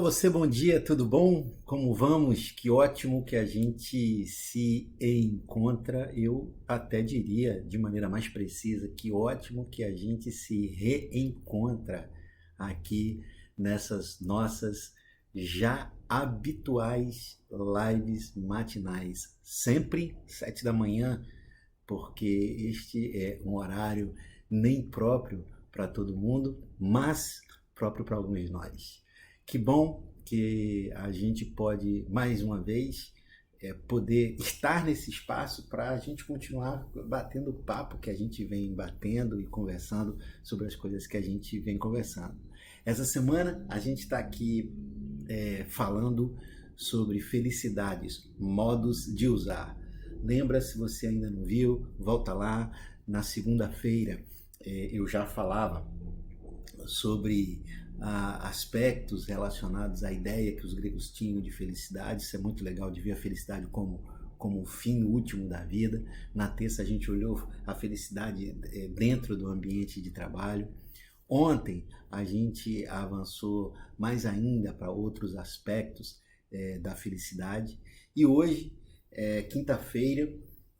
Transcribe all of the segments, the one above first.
você, bom dia, tudo bom? Como vamos? Que ótimo que a gente se encontra. Eu até diria, de maneira mais precisa, que ótimo que a gente se reencontra aqui nessas nossas já habituais lives matinais. Sempre 7 da manhã, porque este é um horário nem próprio para todo mundo, mas próprio para alguns de nós. Que bom que a gente pode, mais uma vez, poder estar nesse espaço para a gente continuar batendo o papo que a gente vem batendo e conversando sobre as coisas que a gente vem conversando. Essa semana a gente está aqui falando sobre felicidades, modos de usar. Lembra, se você ainda não viu, volta lá. Na segunda-feira eu já falava sobre aspectos relacionados à ideia que os gregos tinham de felicidade. Isso é muito legal, de ver a felicidade como o fim último da vida. Na terça a gente olhou a felicidade dentro do ambiente de trabalho. Ontem a gente avançou mais ainda para outros aspectos da felicidade. E hoje, quinta-feira,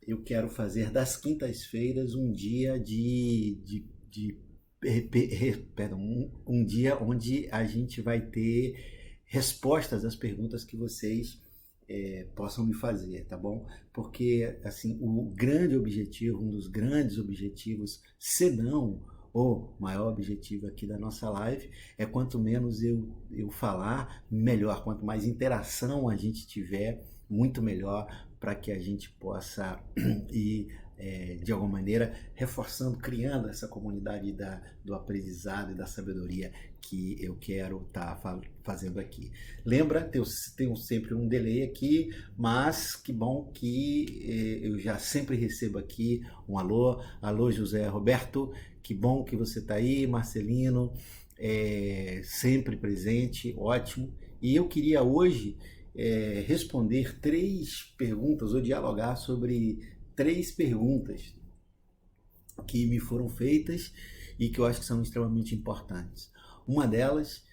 eu quero fazer das quintas-feiras um dia um dia onde a gente vai ter respostas às perguntas que vocês possam me fazer, tá bom? Porque, assim, o grande objetivo, um dos grandes objetivos, se não o maior objetivo aqui da nossa live, é quanto menos eu falar, melhor. Quanto mais interação a gente tiver, muito melhor, para que a gente possa ir de alguma maneira reforçando, criando essa comunidade do aprendizado e da sabedoria que eu quero estar fazendo aqui. Lembra, tenho sempre um delay aqui, mas que bom que eu já sempre recebo aqui um alô José Roberto, que bom que você está aí, Marcelino, sempre presente, ótimo. E eu queria hoje responder 3 perguntas, ou dialogar sobre 3 perguntas que me foram feitas e que eu acho que são extremamente importantes. Uma delas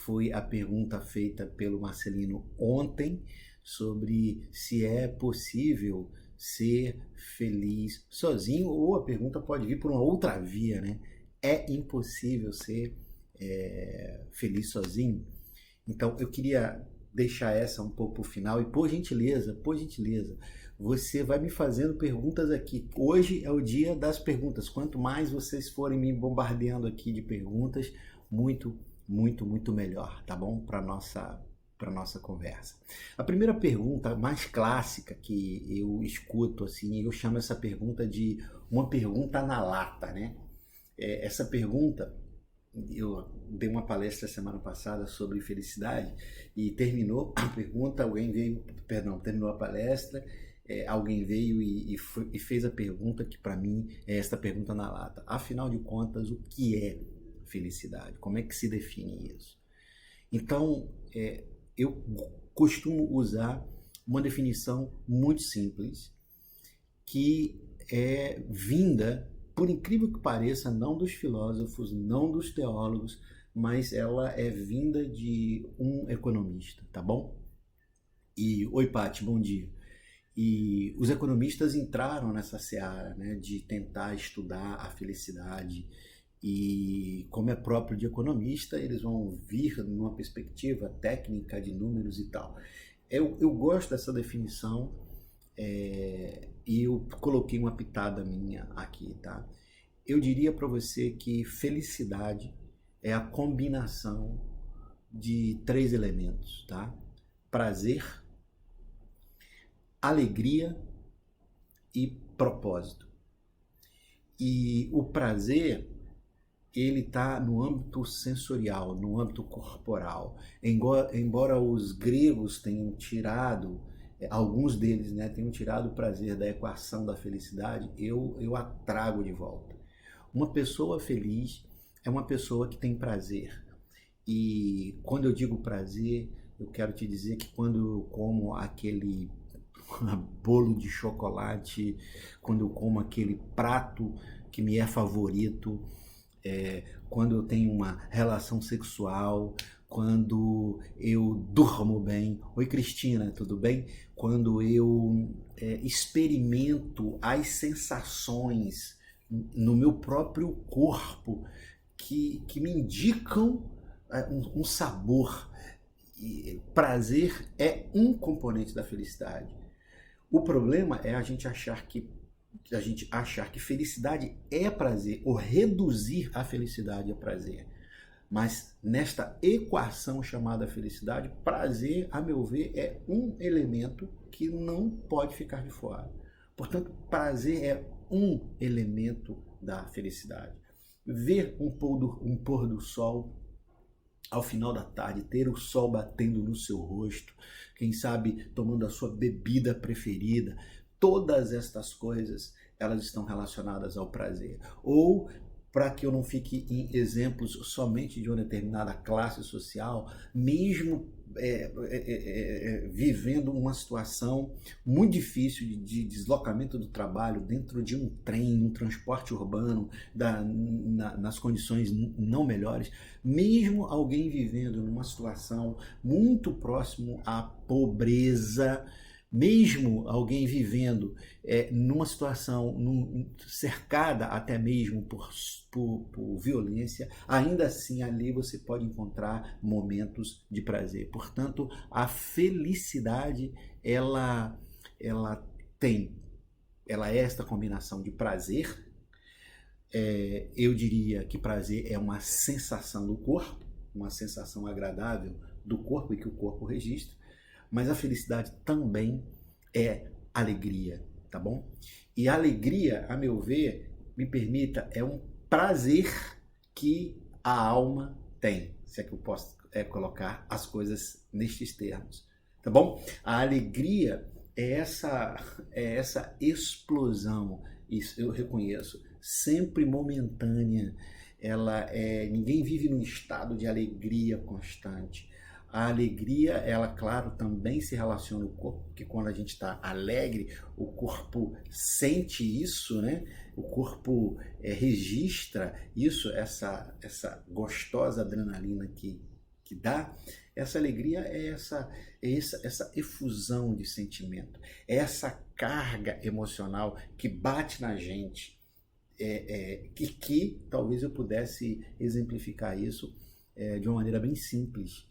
foi a pergunta feita pelo Marcelino ontem sobre se é possível ser feliz sozinho, ou a pergunta pode vir por uma outra via, né? É impossível ser feliz sozinho? Então eu queria deixar essa um pouco para o final e, por gentileza, você vai me fazendo perguntas aqui. Hoje é o dia das perguntas. Quanto mais vocês forem me bombardeando aqui de perguntas, muito, muito, muito melhor, tá bom? Para nossa conversa. A primeira pergunta mais clássica que eu escuto, assim, eu chamo essa pergunta de uma pergunta na lata, né? Essa pergunta, eu dei uma palestra semana passada sobre felicidade e terminou a pergunta, terminou a palestra, alguém veio e fez a pergunta que para mim é esta pergunta na lata. Afinal de contas, o que é felicidade? Como é que se define isso? Então, eu costumo usar uma definição muito simples, que é vinda, por incrível que pareça, não dos filósofos, não dos teólogos, mas ela é vinda de um economista, tá bom? Oi, Paty, bom dia. E os economistas entraram nessa seara, né, de tentar estudar a felicidade, e como é próprio de economista, eles vão vir numa perspectiva técnica de números e tal. Eu gosto dessa definição, e eu coloquei uma pitada minha aqui, tá? Eu diria para você que felicidade é a combinação de 3 elementos, tá? Prazer, alegria e propósito. E o prazer, ele está no âmbito sensorial, no âmbito corporal. Embora os gregos tenham tirado, alguns deles, né, tenham tirado o prazer da equação da felicidade, eu a trago de volta. Uma pessoa feliz é uma pessoa que tem prazer. E quando eu digo prazer, eu quero te dizer que quando eu como aquele bolo de chocolate, quando eu como aquele prato que me é favorito, quando eu tenho uma relação sexual, quando eu durmo bem. Oi, Cristina, tudo bem? Quando eu experimento as sensações no meu próprio corpo que me indicam um sabor. E prazer é um componente da felicidade. O problema é a gente achar que felicidade é prazer, ou reduzir a felicidade a prazer. Mas nesta equação chamada felicidade, prazer, a meu ver, é um elemento que não pode ficar de fora. Portanto, prazer é um elemento da felicidade. Ver um pôr do sol ao final da tarde, ter o sol batendo no seu rosto, quem sabe tomando a sua bebida preferida, todas estas coisas, elas estão relacionadas ao prazer. Ou, para que eu não fique em exemplos somente de uma determinada classe social, mesmo vivendo uma situação muito difícil de deslocamento do trabalho dentro de um trem, um transporte urbano, nas condições não melhores, mesmo alguém vivendo numa situação muito próximo à pobreza, mesmo alguém vivendo numa situação cercada até mesmo por violência, ainda assim ali você pode encontrar momentos de prazer. Portanto, a felicidade, ela é esta combinação de prazer. Eu diria que prazer é uma sensação do corpo, uma sensação agradável do corpo e que o corpo registra. Mas a felicidade também é alegria, tá bom? E a alegria, a meu ver, me permita, é um prazer que a alma tem, se é que eu posso colocar as coisas nestes termos, tá bom? A alegria é essa explosão, isso eu reconheço, sempre momentânea. Ninguém vive num estado de alegria constante. A alegria, ela, claro, também se relaciona com o corpo, porque quando a gente está alegre, o corpo sente isso, né? O corpo registra isso, essa gostosa adrenalina que dá. Essa alegria é essa efusão de sentimento, é essa carga emocional que bate na gente, que talvez eu pudesse exemplificar isso de uma maneira bem simples.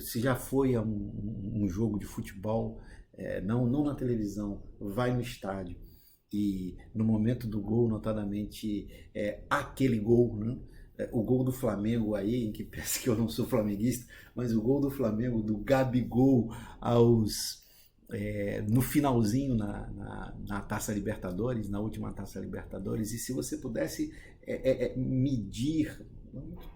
Se já foi a um jogo de futebol, não na televisão, vai no estádio e no momento do gol, notadamente aquele gol, né? O gol do Flamengo aí, em que parece que eu não sou flamenguista, mas o gol do Flamengo, do Gabigol no finalzinho na Taça Libertadores, na última Taça Libertadores, e se você pudesse medir,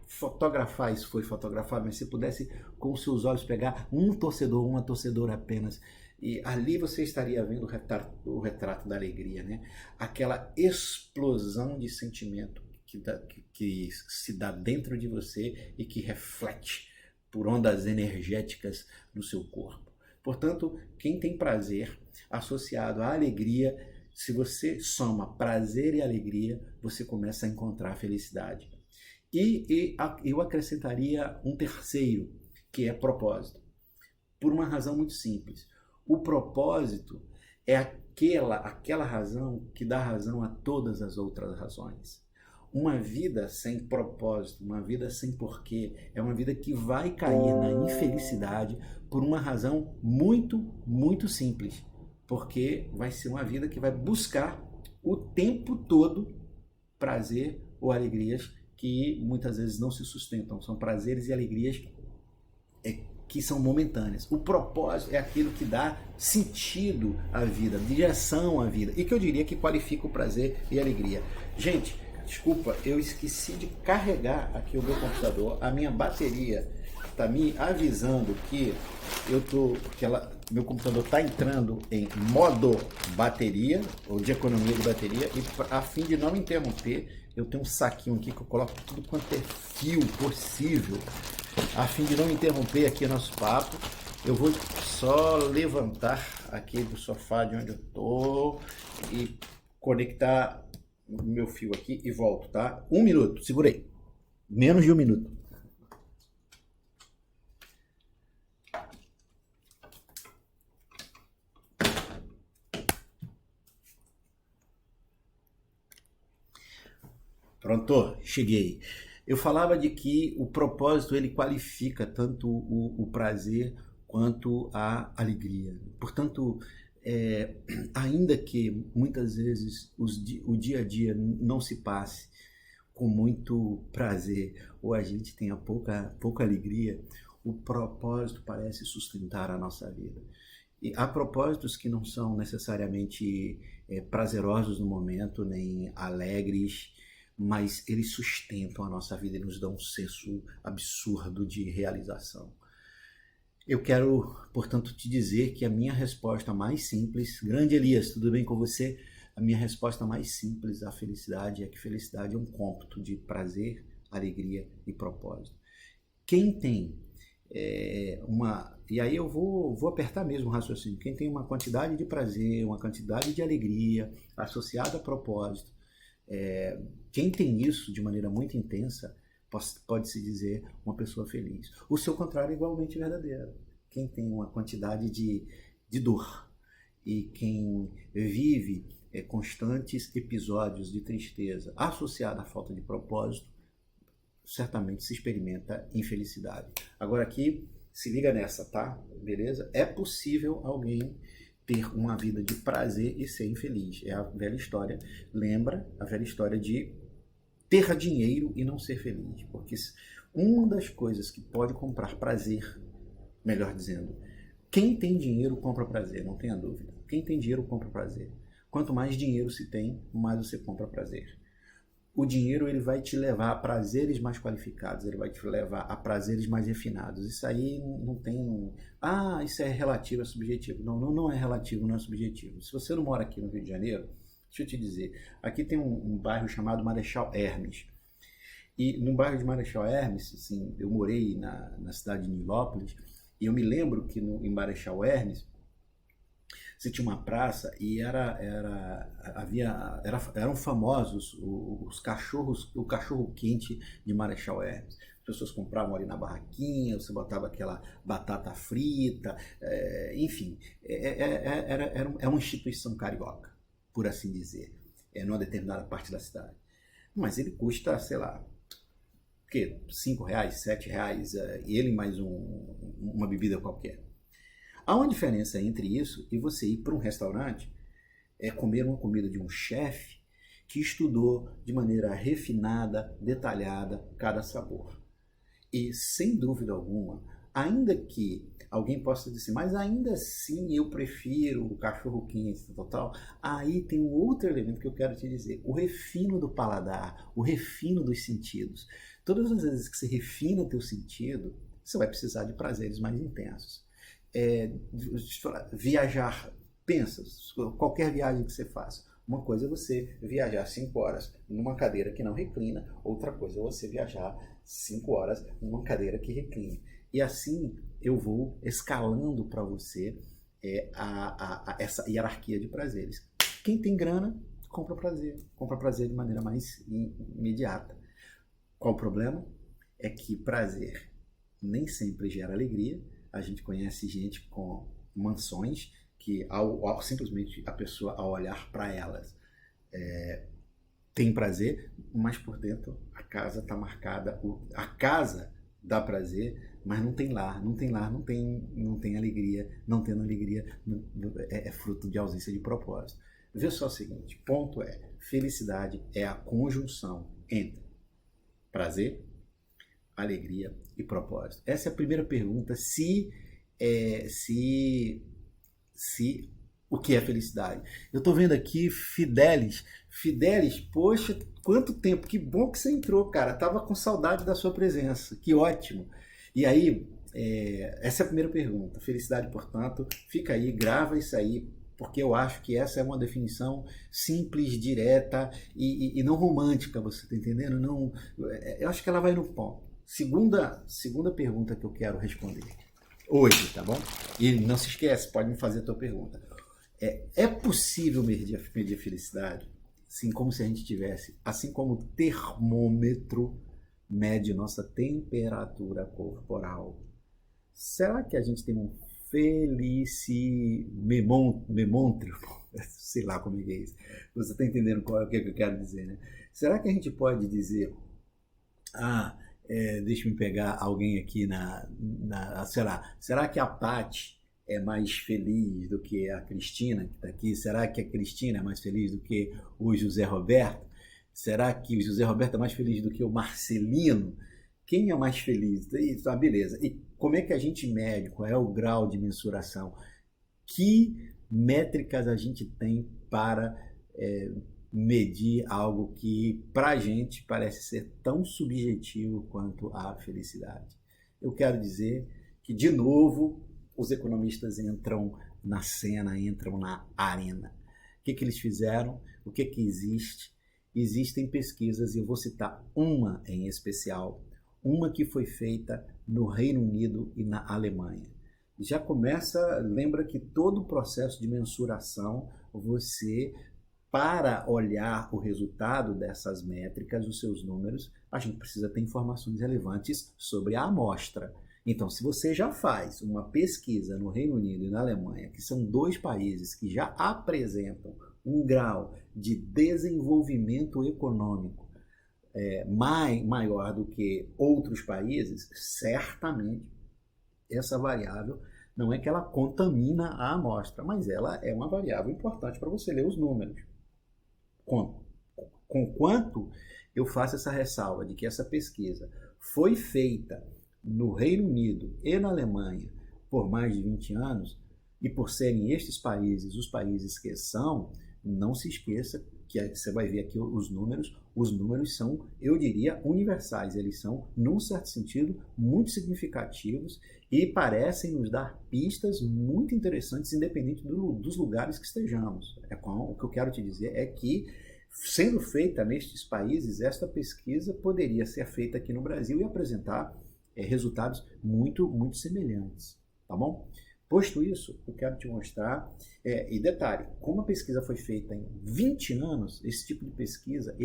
fotografar, isso foi fotografado, mas se pudesse com os seus olhos pegar um torcedor, uma torcedora apenas, e ali você estaria vendo o retrato da alegria, né? Aquela explosão de sentimento que se dá dentro de você e que reflete por ondas energéticas no seu corpo. Portanto, quem tem prazer associado à alegria, se você soma prazer e alegria, você começa a encontrar felicidade. E eu acrescentaria um terceiro, que é propósito. Por uma razão muito simples. O propósito é aquela razão que dá razão a todas as outras razões. Uma vida sem propósito, uma vida sem porquê, é uma vida que vai cair na infelicidade por uma razão muito, muito simples. Porque vai ser uma vida que vai buscar o tempo todo prazer ou alegrias que muitas vezes não se sustentam. São prazeres e alegrias que são momentâneas. O propósito é aquilo que dá sentido à vida, direção à vida, e que eu diria que qualifica o prazer e a alegria. Gente, desculpa, eu esqueci de carregar aqui o meu computador. A minha bateria está me avisando que meu computador está entrando em modo bateria, ou de economia de bateria, e a fim de não interromper, eu tenho um saquinho aqui que eu coloco tudo quanto é fio possível. A fim de não interromper aqui nosso papo, eu vou só levantar aqui do sofá de onde eu tô e conectar o meu fio aqui e volto, tá? 1 minuto, segurei. Menos de 1 minuto. Pronto, cheguei. Eu falava de que o propósito ele qualifica tanto o prazer quanto a alegria. Portanto, é, ainda que muitas vezes o dia a dia não se passe com muito prazer ou a gente tenha pouca alegria, o propósito parece sustentar a nossa vida. E há propósitos que não são necessariamente prazerosos no momento, nem alegres, mas eles sustentam a nossa vida e nos dão um senso absurdo de realização. Eu quero, portanto, te dizer que a minha resposta mais simples, grande Elias, tudo bem com você? A minha resposta mais simples à felicidade é que felicidade é um cômputo de prazer, alegria e propósito. Quem tem e aí eu vou apertar mesmo o raciocínio. Quem tem uma quantidade de prazer, uma quantidade de alegria associada a propósito, quem tem isso de maneira muito intensa, pode-se dizer uma pessoa feliz. O seu contrário é igualmente verdadeiro. Quem tem uma quantidade de dor e quem vive constantes episódios de tristeza associada à falta de propósito, certamente se experimenta infelicidade. Agora aqui, se liga nessa, tá? Beleza? É possível alguém ter uma vida de prazer e ser infeliz. É a velha história. Lembra a velha história de ter dinheiro e não ser feliz. Porque uma das coisas que pode comprar prazer, melhor dizendo, quem tem dinheiro compra prazer, não tenha dúvida. Quem tem dinheiro compra prazer. Quanto mais dinheiro se tem, mais você compra prazer. O dinheiro ele vai te levar a prazeres mais qualificados, ele vai te levar a prazeres mais refinados. Isso aí não tem... isso é relativo, é subjetivo. Não é relativo, não é subjetivo. Se você não mora aqui no Rio de Janeiro, deixa eu te dizer, aqui tem um bairro chamado Marechal Hermes. E no bairro de Marechal Hermes, assim, eu morei na cidade de Nilópolis, e eu me lembro que em Marechal Hermes, você tinha uma praça e eram famosos os cachorros, o cachorro quente de Marechal Hermes. As pessoas compravam ali na barraquinha, você botava aquela batata frita, enfim, é uma instituição carioca, por assim dizer, numa determinada parte da cidade. Mas ele custa, sei lá, R$5, R$7, ele mais uma bebida qualquer. Há uma diferença entre isso e você ir para um restaurante comer uma comida de um chefe que estudou de maneira refinada, detalhada, cada sabor. E, sem dúvida alguma, ainda que alguém possa dizer, mas ainda assim eu prefiro o cachorro quente total, aí tem um outro elemento que eu quero te dizer, o refino do paladar, o refino dos sentidos. Todas as vezes que você refina teu sentido, você vai precisar de prazeres mais intensos. Viajar, pensa, qualquer viagem que você faça, uma coisa é você viajar 5 horas numa cadeira que não reclina, outra coisa é você viajar 5 horas numa cadeira que reclina. E assim eu vou escalando para você essa hierarquia de prazeres. Quem tem grana, compra prazer de maneira mais imediata. Qual o problema? É que prazer nem sempre gera alegria. A gente conhece gente com mansões que simplesmente a pessoa, ao olhar para elas, tem prazer, mas por dentro a casa está marcada, a casa dá prazer, mas não tem lar, não tem alegria, não tendo alegria é fruto de ausência de propósito. Vê só o seguinte, ponto felicidade é a conjunção entre prazer, alegria e propósito. Essa é a primeira pergunta, se o que é felicidade. Eu estou vendo aqui Fidelis, poxa, quanto tempo, que bom que você entrou, cara, tava com saudade da sua presença, que ótimo. E aí, essa é a primeira pergunta, felicidade, portanto, fica aí, grava isso aí, porque eu acho que essa é uma definição simples, direta e não romântica, você está entendendo? Não, eu acho que ela vai no ponto. Segunda pergunta que eu quero responder hoje, tá bom? E não se esquece, pode me fazer a tua pergunta. É possível medir a felicidade? Assim como se a gente tivesse, assim como o termômetro mede nossa temperatura corporal. Será que a gente tem um felicimemômetro? sei lá como é que é isso. Você está entendendo qual é o que eu quero dizer, né? Será que a gente pode dizer, ah, deixa eu pegar alguém aqui sei lá, será que a Paty é mais feliz do que a Cristina que está aqui? Será que a Cristina é mais feliz do que o José Roberto? Será que o José Roberto é mais feliz do que o Marcelino? Quem é mais feliz? Ah, beleza. E como é que a gente mede? Qual é o grau de mensuração? Que métricas a gente tem para medir algo que para a gente parece ser tão subjetivo quanto a felicidade? Eu quero dizer que, de novo, os economistas entram na cena, entram na arena. O que eles fizeram? O que existe? Existem pesquisas, e eu vou citar uma em especial, uma que foi feita no Reino Unido e na Alemanha. Já começa, lembra que todo o processo de mensuração, você, para olhar o resultado dessas métricas, os seus números, a gente precisa ter informações relevantes sobre a amostra. Então, se você já faz uma pesquisa no Reino Unido e na Alemanha, que são dois países que já apresentam um grau de desenvolvimento econômico maior do que outros países, certamente essa variável não é que ela contamina a amostra, mas ela é uma variável importante para você ler os números. Conquanto eu faço essa ressalva de que essa pesquisa foi feita no Reino Unido e na Alemanha por mais de 20 anos, e por serem estes países os países que são, não se esqueça que você vai ver aqui os números são, eu diria, universais, eles são, num certo sentido, muito significativos e parecem nos dar pistas muito interessantes, independente dos lugares que estejamos. O que eu quero te dizer é que, sendo feita nestes países, esta pesquisa poderia ser feita aqui no Brasil e apresentar resultados muito, muito semelhantes, tá bom? Posto isso, eu quero te mostrar, e detalhe, como a pesquisa foi feita em 20 anos, esse tipo de pesquisa,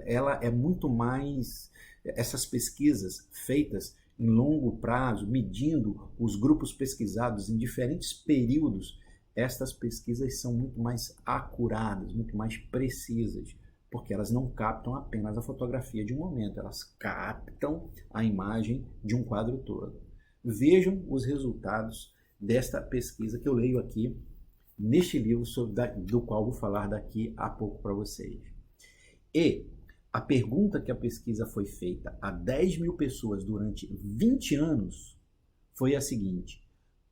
ela é muito mais, essas pesquisas feitas em longo prazo, medindo os grupos pesquisados em diferentes períodos, estas pesquisas são muito mais acuradas, muito mais precisas, porque elas não captam apenas a fotografia de um momento, elas captam a imagem de um quadro todo. Vejam os resultados desta pesquisa que eu leio aqui neste livro do qual vou falar daqui a pouco para vocês. E a pergunta que a pesquisa foi feita a 10 mil pessoas durante 20 anos foi a seguinte: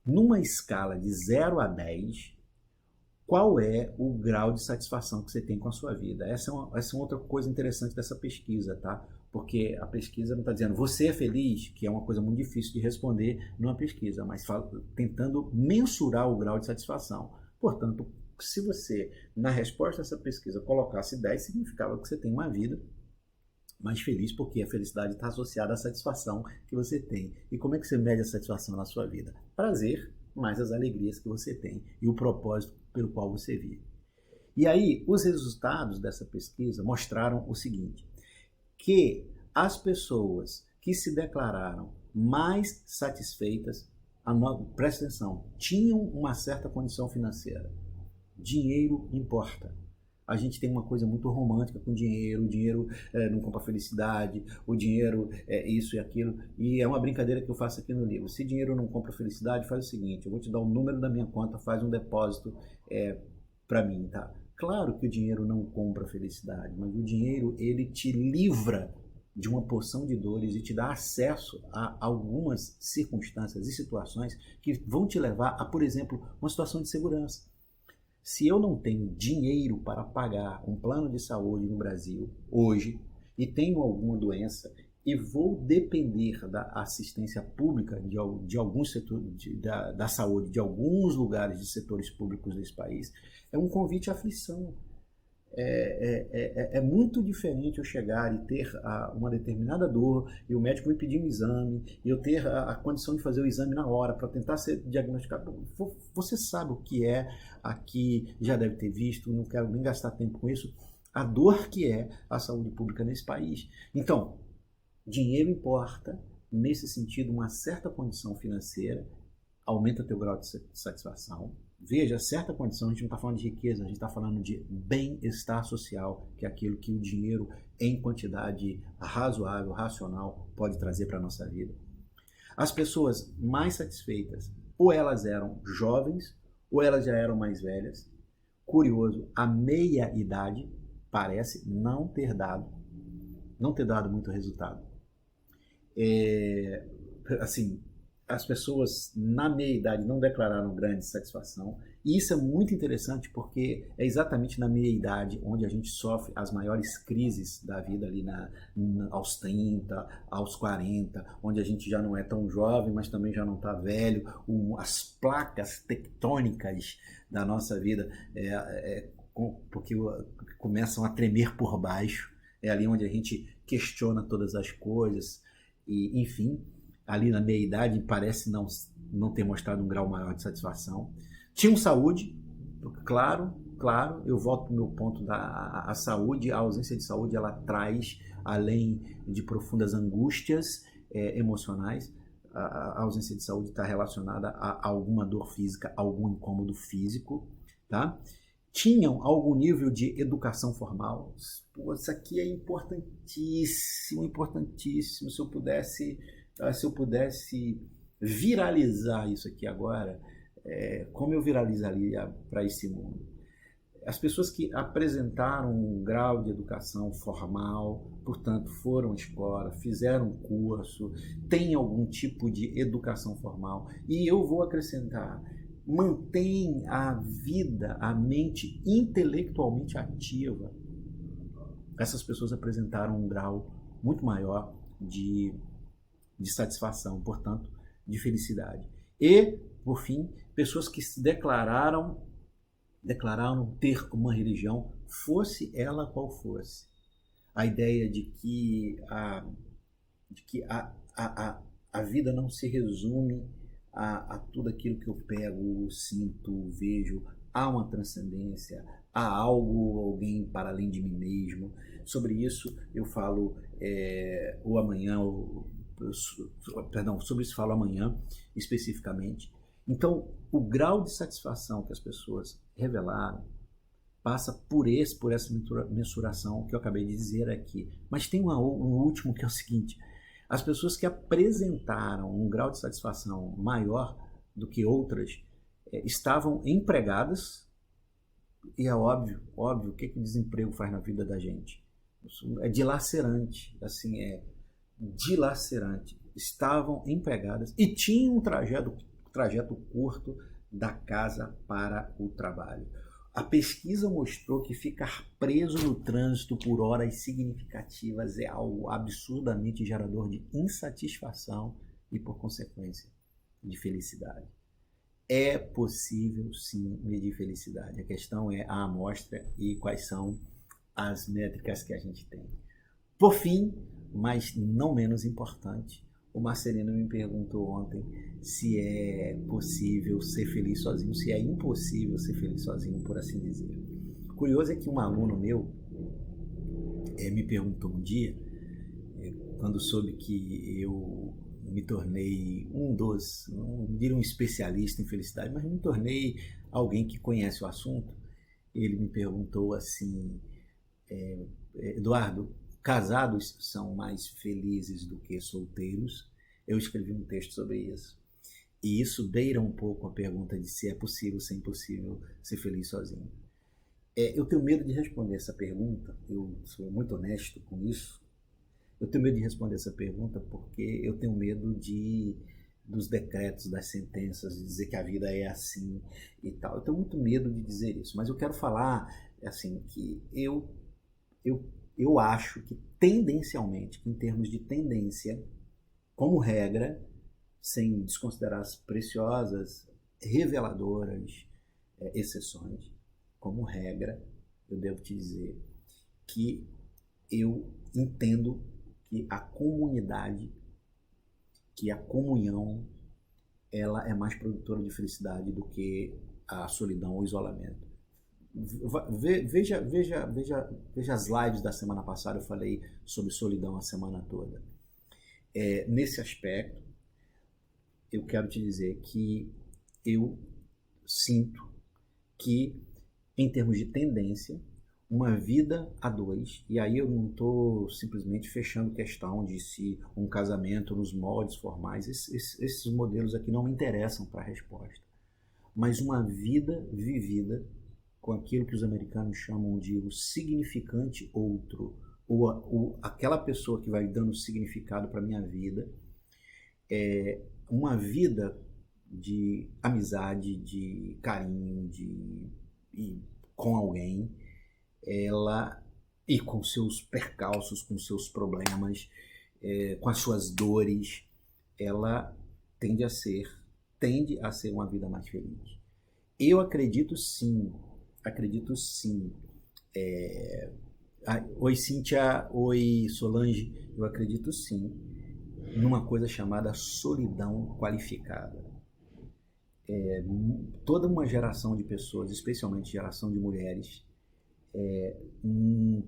numa escala de 0 a 10, qual é o grau de satisfação que você tem com a sua vida? Essa é uma outra coisa interessante dessa pesquisa, tá? Porque a pesquisa não está dizendo você é feliz, que é uma coisa muito difícil de responder numa pesquisa, mas tentando mensurar o grau de satisfação. Portanto, se você, na resposta a essa pesquisa, colocasse 10, significava que você tem uma vida mais feliz, porque a felicidade está associada à satisfação que você tem. E como é que você mede a satisfação na sua vida? Prazer, mais as alegrias que você tem e o propósito pelo qual você vive. E aí, os resultados dessa pesquisa mostraram o seguinte: que as pessoas que se declararam mais satisfeitas, presta atenção, tinham uma certa condição financeira. Dinheiro importa. A gente tem uma coisa muito romântica com dinheiro, o dinheiro não compra felicidade, o dinheiro é isso e aquilo, e é uma brincadeira que eu faço aqui no livro. Se dinheiro não compra felicidade, faz o seguinte: eu vou te dar o número da minha conta, faz um depósito para mim, tá? Claro que o dinheiro não compra felicidade, mas o dinheiro, ele te livra de uma porção de dores e te dá acesso a algumas circunstâncias e situações que vão te levar a, por exemplo, uma situação de segurança. Se eu não tenho dinheiro para pagar um plano de saúde no Brasil hoje e tenho alguma doença e vou depender da assistência pública de alguns setores da saúde, de alguns lugares de setores públicos desse país, é um convite à aflição. É muito diferente eu chegar e ter uma determinada dor e o médico me pedir um exame e eu ter a condição de fazer o exame na hora para tentar ser diagnosticado. Você sabe o que é aqui, já deve ter visto, não quero nem gastar tempo com isso, a dor que é a saúde pública nesse país. Então, dinheiro importa, nesse sentido, uma certa condição financeira, aumenta teu grau de satisfação. Veja, certa condição, a gente não está falando de riqueza, a gente está falando de bem-estar social, que é aquilo que o dinheiro em quantidade razoável, racional, pode trazer para a nossa vida. As pessoas mais satisfeitas, ou elas eram jovens, ou elas já eram mais velhas. Curioso, a meia-idade parece não ter dado muito resultado. Assim, as pessoas na meia-idade não declararam grande satisfação. E isso é muito interessante porque é exatamente na meia-idade onde a gente sofre as maiores crises da vida ali aos 30, aos 40, onde a gente já não é tão jovem, mas também já não está velho. As placas tectônicas da nossa vida porque começam a tremer por baixo. É ali onde a gente questiona todas as coisas e, enfim, ali na meia-idade parece não ter mostrado um grau maior de satisfação. Tinham saúde, claro, eu volto para o meu ponto a saúde, a ausência de saúde, ela traz, além de profundas angústias emocionais, a ausência de saúde está relacionada a alguma dor física, algum incômodo físico, tá? Tinham algum nível de educação formal. Pô, isso aqui é importantíssimo. Se eu pudesse viralizar isso aqui agora, como eu viralizaria para esse mundo? As pessoas que apresentaram um grau de educação formal, portanto, foram à escola, fizeram um curso, têm algum tipo de educação formal, e eu vou acrescentar, mantém a vida, a mente intelectualmente ativa. Essas pessoas apresentaram um grau muito maior de satisfação, portanto, de felicidade. E, por fim, pessoas que se declararam ter uma religião, fosse ela qual fosse. A ideia de que a vida não se resume a tudo aquilo que eu pego, sinto, vejo. Há uma transcendência, há algo, alguém para além de mim mesmo. Sobre isso eu falo sobre isso falo amanhã, especificamente. Então, o grau de satisfação que as pessoas revelaram passa por essa mensuração que eu acabei de dizer aqui. Mas tem um último que é o seguinte: as pessoas que apresentaram um grau de satisfação maior do que outras estavam empregadas, e é óbvio o que o desemprego faz na vida da gente. É dilacerante, assim, dilacerante. Estavam empregadas e tinham um trajeto curto da casa para o trabalho. A pesquisa mostrou que ficar preso no trânsito por horas significativas é algo absurdamente gerador de insatisfação e, por consequência, de felicidade. É possível, sim, medir felicidade. A questão é a amostra e quais são as métricas que a gente tem. Por fim, mas não menos importante, o Marcelino me perguntou ontem se é possível ser feliz sozinho, se é impossível ser feliz sozinho, por assim dizer. Curioso é que um aluno meu me perguntou um dia, quando soube que eu me tornei não diria um especialista em felicidade, mas me tornei alguém que conhece o assunto. Ele me perguntou assim: Eduardo, casados são mais felizes do que solteiros? Eu escrevi um texto sobre isso. E isso beira um pouco a pergunta de se é possível, se é impossível ser feliz sozinho. Eu tenho medo de responder essa pergunta, eu sou muito honesto com isso. Eu tenho medo de responder essa pergunta porque eu tenho medo dos decretos, das sentenças, de dizer que a vida é assim e tal. Eu tenho muito medo de dizer isso, mas eu quero falar assim, que eu acho que tendencialmente, em termos de tendência, como regra, sem desconsiderar as preciosas, reveladoras exceções, como regra, eu devo te dizer que eu entendo que a comunidade, que a comunhão, ela é mais produtora de felicidade do que a solidão ou o isolamento. Veja as lives da semana passada, eu falei sobre solidão a semana toda. Nesse aspecto, eu quero te dizer que eu sinto que, em termos de tendência, uma vida a dois, e aí eu não estou simplesmente fechando questão de se um casamento nos moldes formais, esses modelos aqui não me interessam para a resposta, mas uma vida vivida com aquilo que os americanos chamam de o significante outro, ou aquela pessoa que vai dando significado para a minha vida, uma vida de amizade, de carinho, e com alguém, ela, e com seus percalços, com seus problemas, com as suas dores, ela tende a ser uma vida mais feliz. Eu acredito sim. Oi, Cíntia, oi, Solange, eu acredito sim numa coisa chamada solidão qualificada. Toda uma geração de pessoas, especialmente geração de mulheres,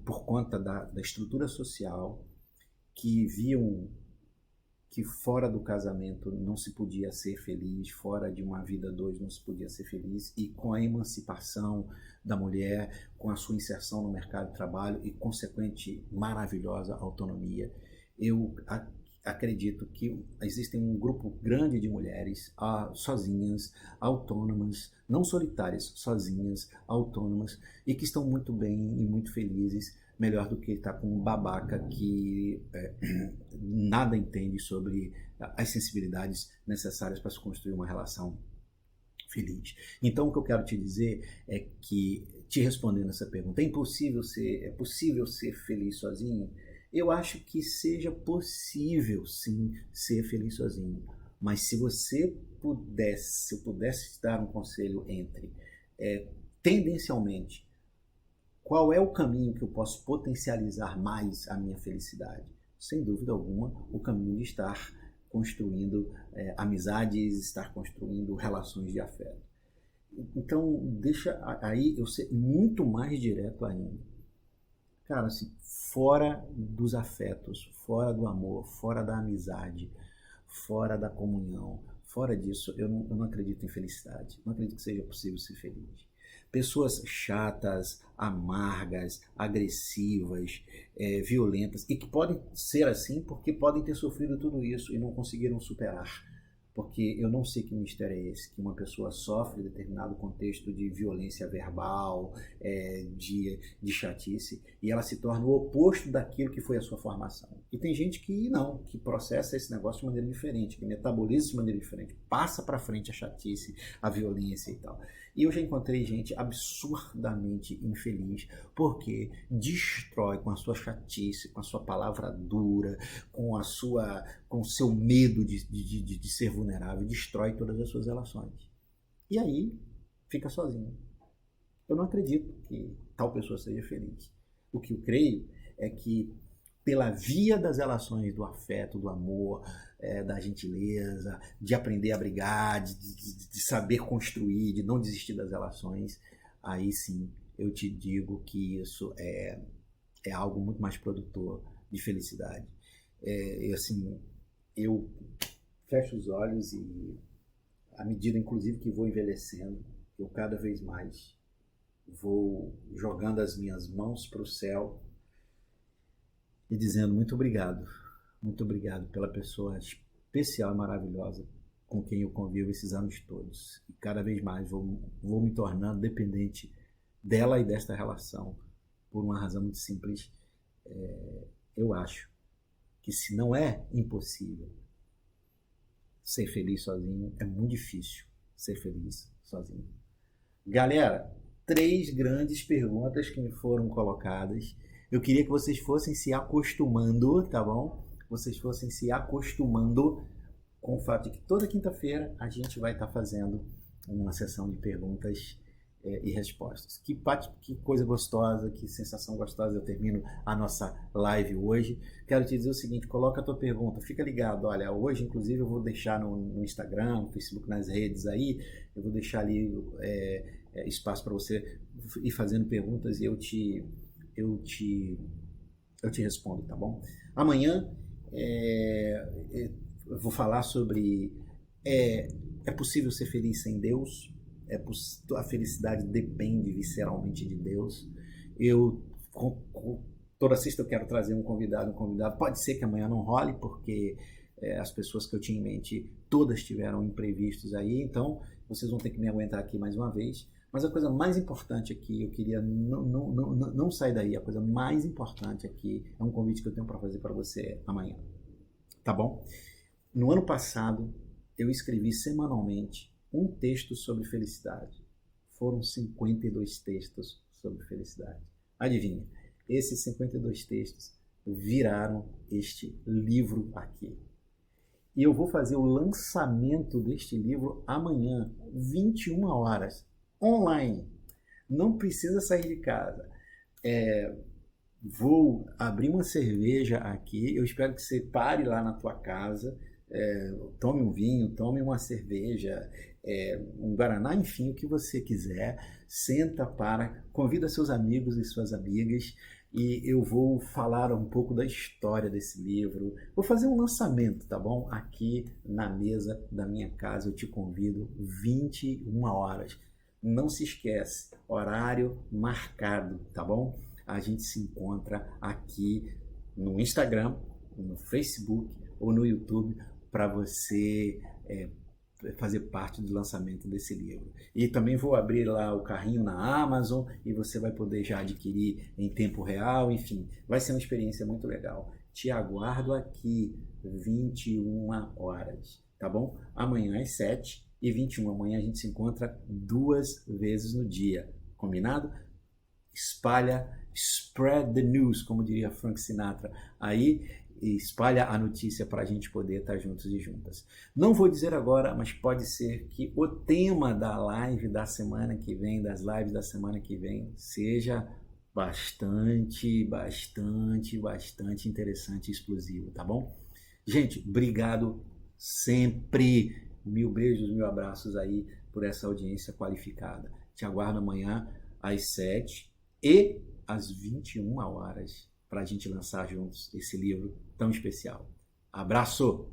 por conta da estrutura social, que viam que fora do casamento não se podia ser feliz, fora de uma vida a dois não se podia ser feliz, e com a emancipação da mulher, com a sua inserção no mercado de trabalho e consequente maravilhosa autonomia, eu acredito que existem um grupo grande de mulheres sozinhas, autônomas, não solitárias, sozinhas, autônomas, e que estão muito bem e muito felizes, melhor do que estar com um babaca que nada entende sobre as sensibilidades necessárias para se construir uma relação feliz. Então, o que eu quero te dizer é que, te respondendo essa pergunta, é possível ser feliz sozinho? Eu acho que seja possível, sim, ser feliz sozinho. Mas se eu pudesse dar um conselho entre, tendencialmente, qual é o caminho que eu posso potencializar mais a minha felicidade? Sem dúvida alguma, o caminho de estar construindo amizades, estar construindo relações de afeto. Então, deixa aí eu ser muito mais direto ainda. Cara, assim, fora dos afetos, fora do amor, fora da amizade, fora da comunhão, fora disso, eu não acredito em felicidade. Não acredito que seja possível ser feliz. Pessoas chatas, amargas, agressivas, violentas, e que podem ser assim porque podem ter sofrido tudo isso e não conseguiram superar. Porque eu não sei que mistério é esse, que uma pessoa sofre determinado contexto de violência verbal, de chatice, e ela se torna o oposto daquilo que foi a sua formação. E tem gente que não, que processa esse negócio de maneira diferente, que metaboliza de maneira diferente, passa para frente a chatice, a violência e tal. E eu já encontrei gente absurdamente infeliz, porque destrói com a sua chatice, com a sua palavra dura, com o seu medo de ser vulnerável, destrói todas as suas relações. E aí, fica sozinho. Eu não acredito que tal pessoa seja feliz. O que eu creio é que, pela via das relações do afeto, do amor, da gentileza, de aprender a brigar, de saber construir, de não desistir das relações, aí sim eu te digo que isso é algo muito mais produtor de felicidade. Assim, eu fecho os olhos e, à medida inclusive que vou envelhecendo, eu cada vez mais vou jogando as minhas mãos para o céu e dizendo muito obrigado pela pessoa especial e maravilhosa com quem eu convivo esses anos todos. E cada vez mais vou me tornando dependente dela e desta relação, por uma razão muito simples. Eu acho que, se não é impossível ser feliz sozinho, é muito difícil ser feliz sozinho. Galera, 3 grandes perguntas que me foram colocadas. Eu queria que vocês fossem se acostumando, tá bom? Vocês fossem se acostumando com o fato de que toda quinta-feira a gente vai estar fazendo uma sessão de perguntas e respostas. Que coisa gostosa, que sensação gostosa. Eu termino a nossa live hoje. Quero te dizer o seguinte: coloca a tua pergunta, fica ligado. Olha, hoje inclusive eu vou deixar no Instagram, no Facebook, nas redes aí, eu vou deixar ali espaço para você ir fazendo perguntas e eu te respondo, tá bom? Amanhã eu vou falar sobre É possível ser feliz sem Deus? A felicidade depende visceralmente de Deus. Eu, toda sexta eu quero trazer um convidado. Pode ser que amanhã não role, porque as pessoas que eu tinha em mente, todas tiveram imprevistos aí, então vocês vão ter que me aguentar aqui mais uma vez. Mas a coisa mais importante aqui, eu queria não sair daí, a coisa mais importante aqui é um convite que eu tenho para fazer para você amanhã, tá bom? No ano passado, eu escrevi semanalmente um texto sobre felicidade. Foram 52 textos sobre felicidade. Adivinha, esses 52 textos viraram este livro aqui. E eu vou fazer o lançamento deste livro amanhã, 21 horas, online. Não precisa sair de casa. Vou abrir uma cerveja aqui. Eu espero que você pare lá na tua casa, tome um vinho, tome uma cerveja, um guaraná, enfim, o que você quiser. Senta, convida seus amigos e suas amigas, e eu vou falar um pouco da história desse livro. Vou fazer um lançamento, tá bom? Aqui na mesa da minha casa, eu te convido, 21 horas. Não se esquece, horário marcado, tá bom? A gente se encontra aqui no Instagram, no Facebook ou no YouTube para você fazer parte do lançamento desse livro. E também vou abrir lá o carrinho na Amazon e você vai poder já adquirir em tempo real, enfim, vai ser uma experiência muito legal. Te aguardo aqui, 21 horas, tá bom? Amanhã às 7h21, amanhã a gente se encontra 2 vezes no dia, combinado? Spread the news, como diria Frank Sinatra, aí espalha a notícia para a gente poder estar juntos e juntas. Não vou dizer agora, mas pode ser que o tema da live da semana que vem, das lives da semana que vem, seja bastante interessante e explosivo, tá bom? Gente, obrigado sempre. Mil beijos, mil abraços aí por essa audiência qualificada. Te aguardo amanhã às 7h e às 21 horas para a gente lançar juntos esse livro tão especial. Abraço!